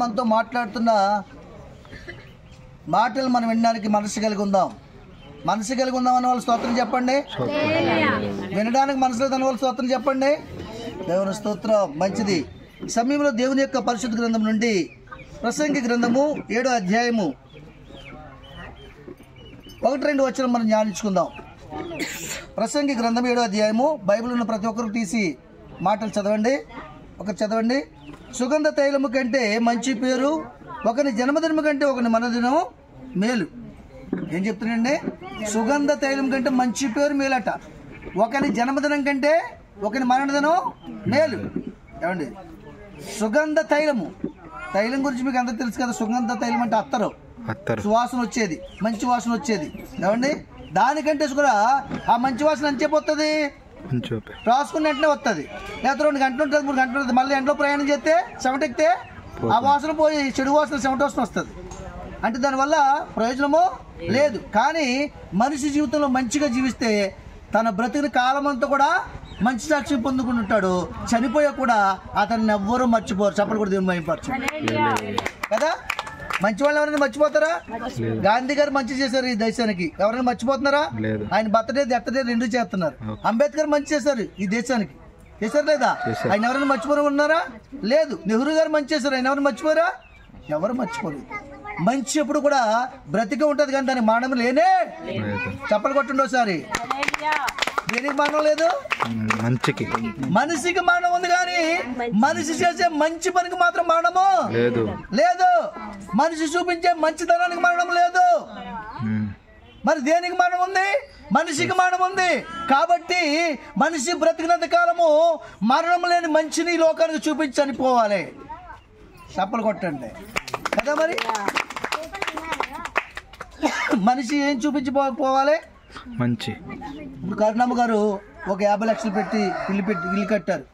మనతో మాట్లాడుతున్న మాటలు మనం వినడానికి మనసు కలిగి ఉందాం. మనసు కలిగి ఉందాం అన్న వాళ్ళు స్తోత్రం చెప్పండి. వినడానికి మనసులో అన్న వాళ్ళు స్తోత్రం చెప్పండి. దేవుని స్తోత్రం. మంచిది. ఈ సమయంలో దేవుని యొక్క పరిశుద్ధ గ్రంథం నుండి ప్రసంగి గ్రంథము 7వ అధ్యాయము 1-2 వచనం మనం ధ్యానించుకుందాం. ప్రసంగి గ్రంథం 7వ అధ్యాయము. బైబిల్ ఉన్న ప్రతి ఒక్కరు తీసి మాటలు చదవండి. చదవండి. సుగంధ తైలము కంటే మంచి పేరు ఒకని జన్మదినము కంటే ఒకని మనదినం మేలు. ఏం చెప్తున్నాండి? సుగంధ తైలం కంటే మంచి పేరు మేలట. ఒకని జన్మదినం కంటే ఒకని మరణదినం మేలు. ఏమండి? సుగంధ తైలము. తైలం గురించి మీకు అందరూ తెలుసు కదా. సుగంధ తైలం అంటే అత్తరు, సువాసన వచ్చేది, మంచి వాసన వచ్చేది. ఏమండి? దానికంటే కూడా ఆ మంచి వాసన ఎంతసేపు వస్తుంది? రాసుకున్న వెంటనే వస్తుంది. లేకపోతే 2 గంటలు ఉంటుంది, 3 గంటలు ఉంటుంది. మళ్ళీ ఎండలో ప్రయాణం చేస్తే చెమట ఎక్కితే ఆ వాసన పోయి చెడు వాసన, చెమట వాసన వస్తుంది. అంటే దానివల్ల ప్రయోజనము లేదు. కానీ మనిషి జీవితంలో మంచిగా జీవిస్తే తన బ్రతికిన కాలం అంతా కూడా మంచి సాక్ష్యం పొందుకుని ఉంటాడు. చనిపోయా కూడా అతన్ని ఎవ్వరూ మర్చిపోరు. చప్పలు కూడా దేవుని మహిమపరచు కదా. మంచి వాళ్ళు ఎవరైనా మర్చిపోతారా? గాంధీ గారు మంచి చేశారు ఈ దేశానికి. ఎవరైనా మర్చిపోతున్నారా? ఆయన బర్త్డే 2 చేస్తున్నారు. అంబేద్కర్ మంచి చేశారు ఈ దేశానికి. చేశారు లేదా? ఆయన ఎవరైనా మర్చిపోయి ఉన్నారా? లేదు. నెహ్రూ గారు మంచి చేశారు. ఆయన ఎవరైనా మర్చిపోయారా? ఎవరు మర్చిపోలేదు. మంచి ఎప్పుడు కూడా బ్రతికే ఉంటది, కానీ దానికి మరణం లేనే. చప్పలు కొట్టండి ఒకసారి. దేనికి మరణం లేదు? మనిషికి మరణం ఉంది, కానీ మనిషి చేసే మంచి పనికి మాత్రం మరణము లేదు. మనిషి చూపించే మంచితనానికి మరణం లేదు. మరి దేనికి మరణం ఉంది? మనిషికి మరణం ఉంది. కాబట్టి మనిషి బ్రతికినంత కాలము మరణం లేని మంచిని లోకానికి చూపించి చనిపోవాలి. చప్పలు కొట్టండి కదా. మరి మనిషి ఏం చూపించి పోవాలి? మంచి. ఇప్పుడు కరుణమ్మ గారు ఒక 50 లక్షలు పెట్టి ఇల్లు కట్టారు.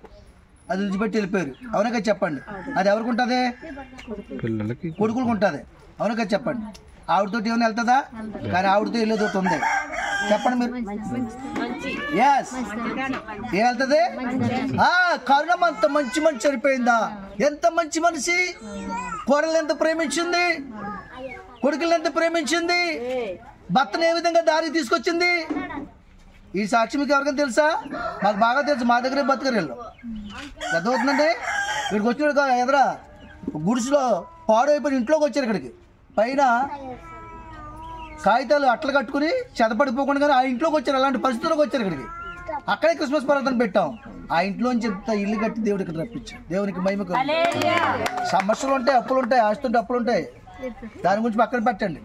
అది విడిచిపెట్టి వెళ్ళిపోయారు. అవునగా చెప్పండి. అది ఎవరికి ఉంటుంది? కొడుకులకు ఉంటుంది. అవునగా చెప్పండి. ఆవిడతో ఏమైనా వెళ్తుందా? కానీ ఆవిడతో వెళ్ళేది ఒకటి ఉంది. చెప్పండి మీరు. ఎస్, ఏం వెళ్తుంది? కరుణమ్మ అంత మంచి మనిషి చనిపోయిందా? ఎంత మంచి మనిషి! కోడలు ఎంత ప్రేమించింది, కొడుకులను ఎంత ప్రేమించింది, భర్తను ఏ విధంగా దారికి తీసుకొచ్చింది. ఈ సాక్షి మీకు ఎవరికైనా తెలుసా? మాకు బాగా తెలుసు. మా దగ్గరే బతకరు వీళ్ళు. చదువుతుందండి. ఇక్కడికి వచ్చిన ఎదురా గుడిసెలో పాడైపోయిన ఇంట్లోకి వచ్చారు. ఇక్కడికి పైన కాగితాలు అట్లా కట్టుకుని చెదపడిపోకుండా, కానీ ఆ ఇంట్లోకి వచ్చారు. అలాంటి పరిస్థితుల్లోకి వచ్చారు ఇక్కడికి. అక్కడే క్రిస్మస్ పర్వతం పెట్టాం. ఆ ఇంట్లోంచి ఎంత ఇల్లు కట్టి దేవుడు ఇక్కడ రప్పించాం. దేవునికి మహిమ. సమస్యలు ఉంటాయి, అప్పులు ఉంటాయి, ఆస్తుంటే అప్పులు ఉంటాయి. దాని గురించి పక్కన పెట్టండి.